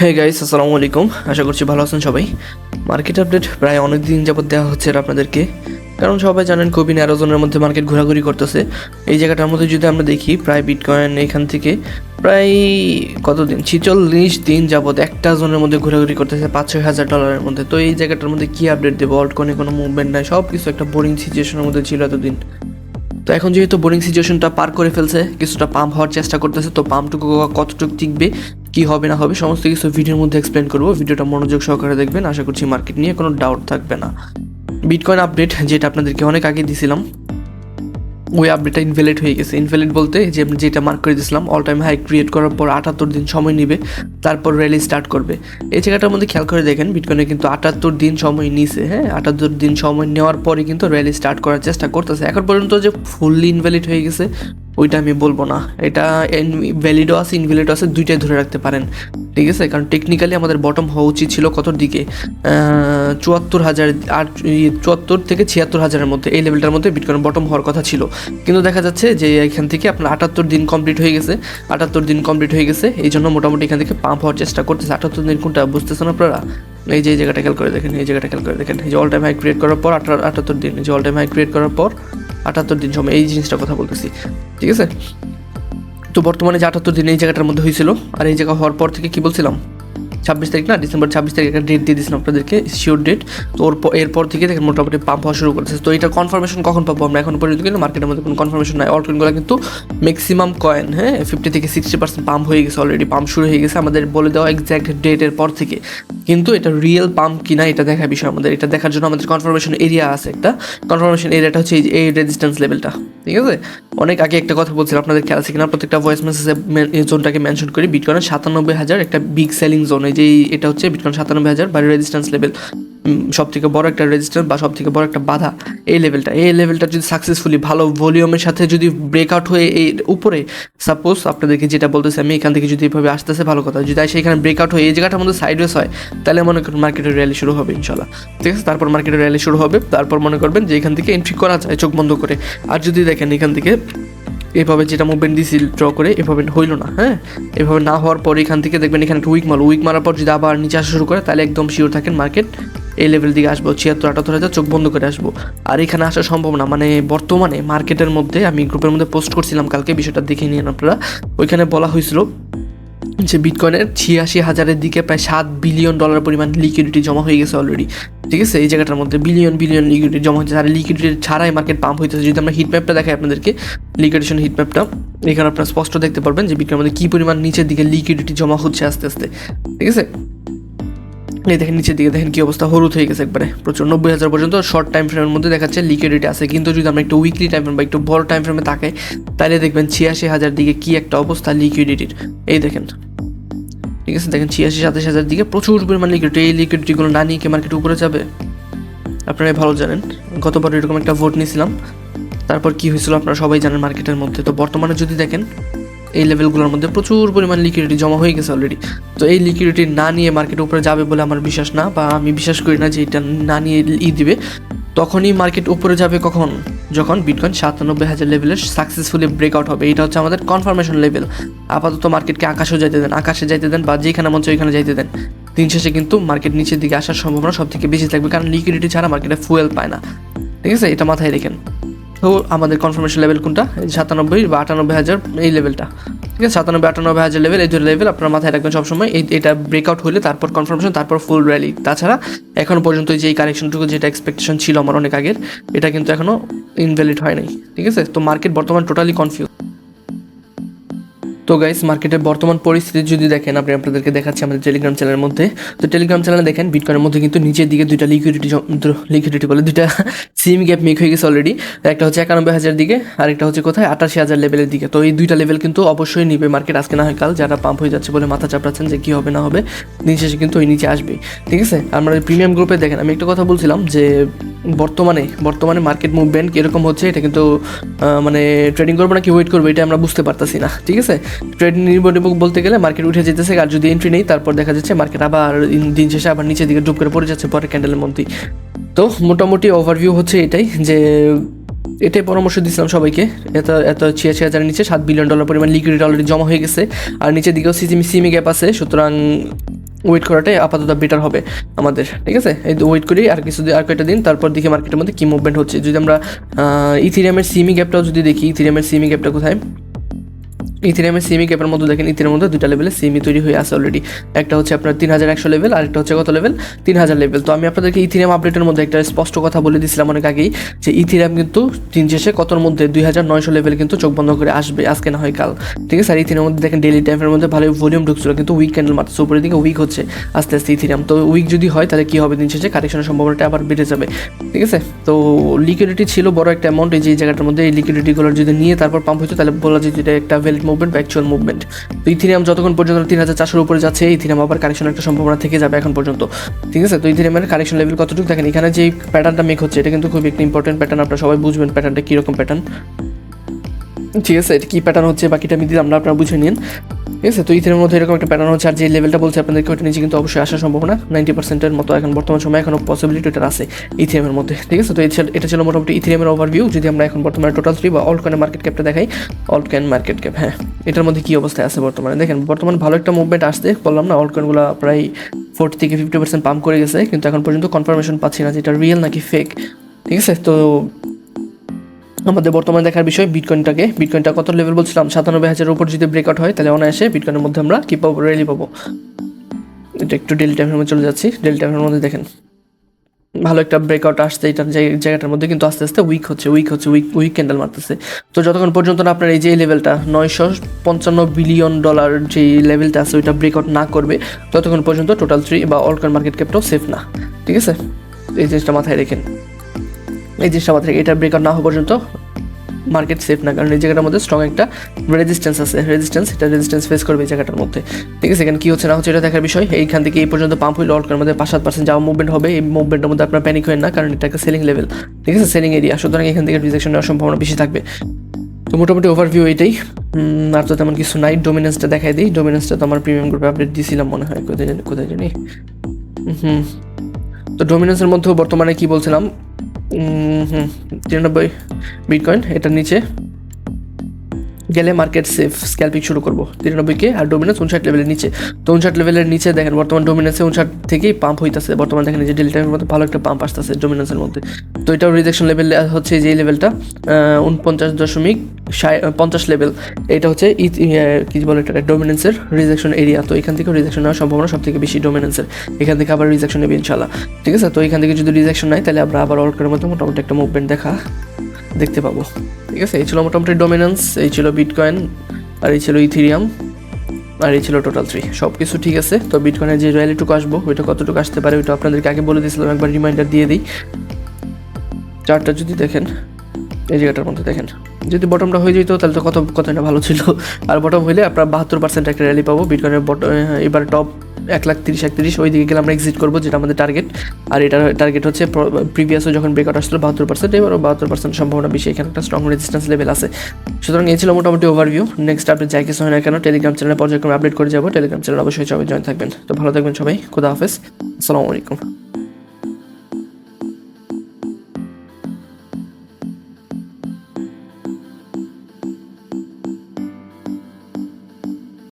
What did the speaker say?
Hey guys, আসসালামু আলাইকুম। আশা করছি ভালো আছেন সবাই। মার্কেট আপডেট প্রায় অনেক দিন যাবত দেওয়া হচ্ছে আপনাদেরকে, কারণ সবাই জানেন খুবই ন্যারো জোনের মধ্যে মার্কেট ঘোরাঘুরি করতেছে। এই জায়গাটার মধ্যে যদি আমরা দেখি, প্রায় বিটকয়েন এখান থেকে প্রায় কতদিন 46 দিন যাবত একটা জোনের মধ্যে ঘোরাঘুরি করতেছে $5,000-6,000 মধ্যে। তো এই জায়গাটার মধ্যে কী আপডেট দেবো? অল্টকয়েনে কোনো মুভমেন্ট নাই, সব কিছু একটা বোরিং সিচুয়েশনের মধ্যে ছিল এতদিন। তো এখন যেহেতু বোরিং সিচুয়েশনটা পার করে ফেলছে, কিছুটা পাম্প হওয়ার চেষ্টা করতেছে। তো পাম্পটুকু কতটুকু টিকবে, কি হবে না হবে, সমস্ত কিছু ভিডিওর মধ্যে এক্সপ্লেন করবো। ভিডিওটা মনোযোগ সহকারে দেখবেন, আশা করছি মার্কেট নিয়ে কোনো ডাউট থাকবে না। বিটকয়েন আপডেট যেটা আপনাদেরকে অনেক আগে দিয়েছিলাম, ওই আপডেটটা ইনভ্যালিড হয়ে গেছে। ইনভ্যালিড বলতে যে যেটা মার্ক করে দিয়েছিলাম, অল টাইম হাই ক্রিয়েট করার পর 78 দিন সময় নেবে, তারপর র্যালি স্টার্ট করবে। এই জায়গাটার মধ্যে খেয়াল করে দেখেন, বিটকয়েনে কিন্তু 78 দিন সময় নিছে। হ্যাঁ, 78 দিন সময় নেওয়ার পরে কিন্তু র্যালি স্টার্ট করার চেষ্টা করতেছে। এখন পর্যন্ত যে ফুললি ইনভ্যালিড হয়ে গেছে ওইটা আমি বলবো না। এটা ভ্যালিডও আছে, ইনভ্যালিডও আছে, দুইটাই ধরে রাখতে পারেন, ঠিক আছে। কারণ টেকনিক্যালি আমাদের বটম হওয়া উচিত ছিল কতর দিকে, 74,000 আর 74 থেকে 76,000-এর মধ্যে, এই লেভেলটার মধ্যে বিটকয়েন বটম হওয়ার কথা ছিল। কিন্তু দেখা যাচ্ছে যে এখান থেকে আপনার 78 দিন কমপ্লিট হয়ে গেছে। 78 দিন কমপ্লিট হয়ে গেছে, এই জন্য মোটামুটি এখান থেকে পাম্প হওয়ার চেষ্টা করতেছে। 78 দিন কোনটা বুঝতেছেন আপনারা? এই যে এই জায়গাটা খেয়াল করে দেখেন, এই জায়গাটা খেয়াল করে দেখেন, এই যে অল টাইম হাই ক্রিয়েট করার পর 78 দিন, এই যে অল টাইম হাই ক্রিয়েট করার পর 78 দিন সময়, এই জিনিসটা কথা বলতেছি, ঠিক আছে। তো বর্তমানে যে 78 দিন এই জায়গাটার মধ্যে হয়েছিল, আর এই জায়গা হওয়ার পর থেকে কি বলছিলাম, 26 তারিখ না, ডিসেম্বর 26 তারিখ একটা ডেট দিয়ে দিয়েছিলাম আপনাদেরকে, শিওর ডেট। তো এরপর থেকে দেখেন মোটামুটি পাম্প হওয়া শুরু করেছে। তো এটা কনফার্মেশন কখন পাবো আমরা? এখন পর্যন্ত কিন্তু মার্কেটের মধ্যে কোনো কনফার্মেশন নাই। অল্টকয়েনগুলো কিন্তু ম্যাক্সিমাম কয়েন, হ্যাঁ, 50 থেকে 60% পাম্প হয়ে গেছে, অলরেডি পাম্প শুরু হয়ে গেছে আমাদের বলে দেওয়া এক্স্যাক্ট ডেটের পর থেকে। কিন্তু এটা রিয়েল পাম্প কিনা এটা দেখার বিষয় আমাদের। এটা দেখার জন্য আমাদের কনফার্মেশন এরিয়া আছে একটা। কনফার্মেশন এরিয়াটা হচ্ছে এই রেজিস্ট্যান্স লেভেলটা, ঠিক আছে। অনেক আগে একটা কথা বলছিলাম আপনাদের, খেয়াল আছে কিনা, প্রত্যেকটা ভয়েস মেসেজে এই জোনটাকে মেনশন করি। বিটকয়েনের 97,000 একটা বিগ সেলিং জোন, এই যে এটা হচ্ছে বিটকয়েন 97,000 বা রেজিস্ট্যান্স লেভেল, সব থেকে বড় একটা রেজিস্ট্যান্স বা সব থেকে বড় একটা বাধা। এই লেভেলটা যদি সাকসেসফুলি ভালো ভলিউমের সাথে যদি ব্রেকআউট হয়ে এই উপরে, সাপোজ আপনাদেরকে যেটা বলতেছি আমি, এখান থেকে যদি এভাবে আসতেছে ভালো কথা, যদি আসে এখানে ব্রেকআউট হয়ে এই জায়গাটার মধ্যে সাইডওয়েজ হয়, তাহলে মনে করেন মার্কেটের র্যালি শুরু হবে ইনশাল্লাহ, ঠিক আছে। তারপর মার্কেটের র্যালি শুরু হবে, তারপর মনে করবেন যে এখান থেকে এন্ট্রি করা যায় চোখ বন্ধ করে। আর যদি দেখেন এখান থেকে এভাবে যেটা মুভমেন্ট দিয়েছি ড্র করে, এভাবে হইলো না, হ্যাঁ, এভাবে না হওয়ার পর এখান থেকে দেখবেন এখানে একটা উইক মারার পর যদি আবার নিচে আসা শুরু করে, তাহলে একদম শিওর থাকেন মার্কেট এই লেভেল দিকে আসবো, 76-78 হাজার চোখ বন্ধ করে আসবো। আর এখানে আসা সম্ভব না, মানে বর্তমানে মার্কেটের মধ্যে আমি গ্রুপের মধ্যে পোস্ট করছিলাম কালকে, বিষয়টা দেখে নিন আপনারা। ওইখানে বলা হয়েছিল যে বিটকয়েনের 86,000-এর দিকে প্রায় $7 বিলিয়ন পরিমাণ লিকুইডিটি জমা হয়ে গেছে অলরেডি, ঠিক আছে। এই জায়গাটার মধ্যে বিলিয়ন লিকুইডিটি জমা হচ্ছে, আর লিকুইডিটি ছাড়াই মার্কেট পাম্প হইতেছে। যদি আমরা হিট ম্যাপটা দেখাই আপনাদেরকে, লিকুইডেশন হিট ম্যাপটা, এখানে আপনারা স্পষ্ট দেখতে পারবেন যে বিটকয়েনের মধ্যে কী পরিমাণ নিচের দিকে লিকুইডিটি জমা হচ্ছে আস্তে আস্তে, ঠিক আছে। এই দেখেন নিচের দিকে দেখেন কি অবস্থা, হলুদ হয়ে গেছে একবারে প্রচুর। 90,000 পর্যন্ত শর্ট টাইম ফ্রেমের মধ্যে দেখাচ্ছে লিকুইডিটি আছে। কিন্তু যদি আমরা একটু উইকলি টাইম ফ্রেম বা একটু বড় টাইম ফ্রেমে তাকাই, তাহলে দেখবেন 86,000 দিকে কি একটা অবস্থা লিকুইডিটির। এই দেখেন, ঠিক আছে, দেখেন 86-27,000 দিকে প্রচুর পরিমাণ লিকুইডিটি। এই লিকুইডিটিগুলো না নিয়ে কি মার্কেট উপরে যাবে? আপনারা ভালো জানেন, গতবার এরকম একটা ভোট নিয়েছিলাম, তারপর কি হয়েছিল আপনারা সবাই জানেন মার্কেটের মধ্যে। তো বর্তমানে যদি দেখেন এই লেভেলগুলোর মধ্যে প্রচুর পরিমাণ লিকুইডিটি জমা হয়ে গেছে অলরেডি। তো এই লিকুইডিটি না নিয়ে মার্কেট উপরে যাবে বলে আমার বিশ্বাস না, বা আমি বিশ্বাস করি না যে এটা না নিয়ে দিবে। তখনই মার্কেট উপরে যাবে কখন? যখন বিটকয়েন 97,000 লেভেলের সাকসেসফুলি ব্রেকআউট হবে। এটা হচ্ছে আমাদের কনফার্মেশন লেভেল। আপাতত মার্কেটকে আকাশে যাইতে দেন বা যেখানে মঞ্চ ওইখানে যাইতে দেন। দিন শেষে কিন্তু মার্কেট নিচের দিকে আসার সম্ভাবনা সব থেকে বেশি থাকবে, কারণ লিকুইডিটি ছাড়া মার্কেটে ফুয়েল পায় না, ঠিক আছে, এটা মাথায় রেখেন। তো আমাদের কনফার্মেশন লেভেল কোনটা? 97 বা 98,000, এই লেভেলটা, ঠিক আছে। 97-98,000 লেভেল, এই দুটো লেভেল আপনার মাথায় রাখবেন সবসময়। এটা ব্রেকআউট হলে তারপর কনফার্মেশন, তারপর ফুল র্যালি। তাছাড়া এখনও পর্যন্ত যে এই কারেকশনটুকু যেটা এক্সপেকটেশন ছিল আমার অনেক আগের, এটা কিন্তু এখনও ইনভ্যালিড হয় নাই, ঠিক আছে। তো মার্কেট বর্তমান টোটালি কনফিউজ। তো গাইস, মার্কেটের বর্তমান পরিস্থিতি যদি দেখেন, আপনাদেরকে দেখাচ্ছি আমাদের টেলিগ্রাম চ্যানেলের মধ্যে। তো টেলিগ্রাম চ্যানেলে দেখেন বিটকয়েনের মধ্যে কিন্তু নিচের দিকে দুইটা লিকুইডিটি বলে দুইটা সিম গ্যাপ মেক হয়ে গেছে অলরেডি। একটা হচ্ছে 91,000 দিকে, আর একটা হচ্ছে কোথায় 88,000 লেভেলের দিকে। তো এই দুইটা লেভেল কিন্তু অবশ্যই নিবে মার্কেট, আজকে না হয় কাল। যারা পাম্প হয়ে যাচ্ছে বলে মাথা চাপড়াচ্ছেন যে কী হবে না হবে, দিন শেষে কিন্তু ওই নিচে আসবে, ঠিক আছে। আমরা প্রিমিয়াম গ্রুপে দেখেন আমি একটা কথা বলছিলাম যে বর্তমানে মার্কেট মুভমেন্ট কীরকম হচ্ছে, এটা কিন্তু মানে ট্রেডিং করবো নাকি ওয়েট করবো এটা আমরা বুঝতে পারতাছি না, ঠিক আছে। ট্রেড নির্ভর বলতে গেলে মার্কেট উঠে যেতেছে, আর যদি এন্ট্রি নেই তারপর দেখা যাচ্ছে মার্কেট আবার দিন শেষে আবার নিচের দিকে ডুব করে পড়ে যাচ্ছে পরের ক্যান্ডেলের মধ্যেই। তো মোটামুটি ওভারভিউ হচ্ছে এটাই পরামর্শ দিয়েছিলাম সবাইকে। এত 86,000 নিচে $7 বিলিয়ন পরিমাণ লিকুইডিটি অলরেডি জমা হয়ে গেছে, আর নিচের দিকেও সিমি গ্যাপ আছে। সুতরাং ওয়েট করাটাই আপাতত বেটার হবে আমাদের, ঠিক আছে? এই ওয়েট করি আর আর কয়েকটা দিন, তারপর দেখি মার্কেটের মধ্যে কী মুভমেন্ট হচ্ছে। যদি আমরা ইথিরিয়ামের সিমি গ্যাপটাও যদি দেখি, ইথিরিয়ামের সিমি গ্যাপটা কোথায়, ইথিরিয়ামের সিমি গ্যাপের মধ্যে দেখেন ইথিরিয়ামের মধ্যে দুইটা লেভেলে সিমি তৈরি হয়ে আছে অলরেডি। একটা হচ্ছে আপনার 3100 লেভেল, আর একটা হচ্ছে কত লেভেল, 3000 লেভেল। তো আমি আপনাদেরকে ইথিরিয়াম আপডেটের মধ্যে একটা স্পষ্ট কথা বলে দিয়েছিলাম অনেক আগেই, যে ইথিরিয়াম কিন্তু দিন শেষে কতর মধ্যে 2900 লেভেল কিন্তু চোখ বন্ধ করে আসবে, আজকে না হয় কাল, ঠিক আছে? আর ইথিরিয়ামের মধ্যে দেখেন ডেইলি টাইমের মধ্যে ভালোই ভলিউম ঢুকছিল, কিন্তু উইক ক্যান্ডেল মারছে উপরের দিকে, উইক হচ্ছে আস্তে আস্তে ইথিরিয়াম। তো উইক যদি হয় তাহলে কী হবে, দিন শেষে কারেকশনের সম্ভাবনাটা আবার বেড়ে যাবে, ঠিক আছে? তো লিকুইডিটি ছিল বড় একটা অ্যামাউন্ট এই যে এই জায়গাটার মধ্যে, এই লিকুইডিটিগুলো যদি নিয়ে তারপর পাম্প হতো তাহলে বলা যায় যে এটা একটা ভ্যালিড মুভমেন্ট বা অ্যাকচুয়াল মুভমেন্ট। তো ইথিরিয়াম যতক্ষণ পর্যন্ত 3400 উপরে যাচ্ছে, ইথিরিয়াম আবার কারেকশনের একটা সম্ভাবনা থেকে যাবে এখন পর্যন্ত, ঠিক আছে? তো ইথিরিয়ামের কারেকশন লেভেল কতটুকু দেখেন, এখানে যে প্যাটার্নটা মেক হচ্ছে এটা কিন্তু খুবই একটা ইম্পর্টেন্ট প্যাটার্ন, আপনারা সবাই বুঝবেন প্যাটার্নটা কীরকম প্যাটার্ন, ঠিক আছে? এটা কী প্যাটার্ন হচ্ছে বাকিটা আমি দিলাম না, আপনারা বুঝে নিন, ঠিক আছে? তো ইথিরিয়ামের মধ্যে এরকম একটা প্যাটার্ন হচ্ছে, আর যে লেভেলটা বলছে আপনাদেরকে ওটা নিচে কিন্তু অবশ্যই আসার সম্ভাবনা 90%-এর মতো এখন বর্তমান সময় এখনও পসিবিলিটি ওটার আছে ইথিরিয়ামের মধ্যে, ঠিক আছে? তো এটা ছিল মোটামুটি ইথিরিয়ামের ওভারভিউ। যদি আমরা এখন বর্তমানে টোটাল 3 বা অল্ট কয়েন মার্কেট ক্যাপটা দেখাই, অল্ট কয়েন মার্কেট ক্যাপ, হ্যাঁ, এটার মধ্যে কী অবস্থায় আছে বর্তমানে দেখেন, বর্তমানে ভালো একটা মুভমেন্ট আসতে বললাম না, অল্ট কয়েনগুলো প্রায় 40 থেকে 50% পাম্প করে গেছে, কিন্তু এখন পর্যন্ত কনফার্মেশন পাচ্ছি না যে এটা রিয়েল নাকি ফেক, ঠিক আছে? তো আমাদের বর্তমানে দেখার বিষয় বিটকয়েনটা কত লেভেল বলছিলাম, 97,000-এর উপর যদি ব্রেকআউট হয় তাহলে অনায়াসে বিটকয়েনের মধ্যে আমরা কী পাবো, র্যালি পাবো। এটা একটু ডেলি টাইমের মধ্যে চলে যাচ্ছি, ডেলি টাইমের মধ্যে দেখেন ভালো একটা ব্রেকআউট আসছে এটার জায়গাটার মধ্যে, কিন্তু আস্তে আস্তে উইক ক্যান্ডেল মারতেছে। তো যতক্ষণ পর্যন্ত না আপনার এই যে লেভেলটা $955 বিলিয়ন যে লেভেলটা আছে ওইটা ব্রেকআউট না করবে, ততক্ষণ পর্যন্ত টোটাল 3 বা অল কয়েন মার্কেট ক্যাপটাও সেফ না, ঠিক আছে? এই জিনিসটা মাথায় রেখেন, এই জিনিসটা মাথায় রেখে, এটা ব্রেকআউট না হওয়া পর্যন্ত মার্কেট সেফ না, কারণ এই জায়গাটার মধ্যে স্ট্রং একটা রেজিস্ট্যান্স আছে, এটা রেজিস্ট্যান্স ফেস করবে এই জায়গাটার মধ্যে, ঠিক আছে? এখানে কী হচ্ছে না হচ্ছে এটা দেখার বিষয়। এইখান থেকে এই পর্যন্ত পাম্প হইলে অল্ট কয়েনের মধ্যে 5-7% যাওয়া মুভমেন্ট হবে, এই মুভমেন্টের মধ্যে আপনার প্যানিক হয় না, কারণ এটা একটা সেলিং লেভেল, ঠিক আছে? সেলিং এরিয়া, সুতরাং এখান থেকে রিজেকশন নেওয়ার সম্ভাবনা বেশি থাকবে। তো মোটামুটি ওভারভিউ এটাই, আর তো তেমন কিছু নাই। ডোমিনেন্সটা দেখাই দিই, ডোমিনেন্সটা তো আমার প্রিমিয়াম গ্রুপে আপডেট দিয়েছিলাম মনে হয়, কোথায় জানি। তো ডোমিনেন্সের মধ্যেও বর্তমানে কি বলছিলাম, 93 বিটকয়েন, এটার নিচে গেলে মার্কেট সেফ স্ক্যাল্পিং শুরু করবো 93K, আর ডোমিনেন্স 59 লেভেলের নিচে। তো 59 লেভেলের নিচে দেখেন বর্তমান ডোমিনেন্সে 59 থেকেই পাম্প হইতেছে, বর্তমানে দেখেন যে ডেলি টাইমের মধ্যে ভালো একটা পাম্প আসতেছে ডোমিনেন্সের মধ্যে। তো এটাও রিজেকশন লেভেল হচ্ছে যে লেভেলটা 49.50 লেভেল, এটা হচ্ছে কি বলে এটা ডোমিনেন্সের রিজেকশন এরিয়া। তো এখান থেকে রিজেকশন নেওয়ার সম্ভাবনা সব থেকে বেশি ডোমিনেন্সের, এখান থেকে আবার রিজেকশন নেবে ইনশাল্লাহ, ঠিক আছে? তো এখান থেকে যদি রিজেকশন নেয় তাহলে আমরা আবার অল্ট কয়েনের মধ্যে মোটামুটি একটা মুভমেন্ট দেখতে পাবো, ঠিক আছে? এই ছিল মোটামুটি ডোমিনেন্স, এই ছিল বিটকয়েন, আর এই ছিল ইথিরিয়াম, আর এই ছিল টোটাল 3, সব কিছু ঠিক আছে। তো বিটকয়েনের যে র্যালিটুকু আসবো ওইটা কতটুকু আসতে পারে ওইটা আপনাদেরকে আগে বলে দিয়েছিলাম, একবার রিমাইন্ডার দিয়ে দিই। চার্টটা যদি দেখেন এই জায়গাটার মধ্যে দেখেন, যদি বটমটা হয়ে যেত তাহলে তো কতই না ভালো ছিল, আর বটম হইলে আপনার 72% একটা র্যালি পাবো বিটকয়েনের। এবার টপ 1,30,31 ওই দিকে গেলে আমরা এক্সিট করবো, যেটা আমাদের টার্গেট। আর এটার টার্গেট হচ্ছে প্রিভিয়াসও যখন ব্রেকআউট আসছিল 72%, এবারও 72% সম্ভাবনা বেশি, এখানে একটা স্ট্রং রেজিস্ট্যান্স লেভেল আছে। সুতরাং এই ছিল মোটামুটি ওভারভিউ। নেক্সট আপডেট যাই কিছু হয় না কেন টেলিগ্রাম চ্যানেলে পর্যায়ক্রমে আপডেট করে যাবো, টেলিগ্রাম চ্যানেল অবশ্যই সবাই জয়েন থাকবেন। তো ভালো থাকবেন সবাই, খুদা হাফেজ, আসসালামু আলাইকুম।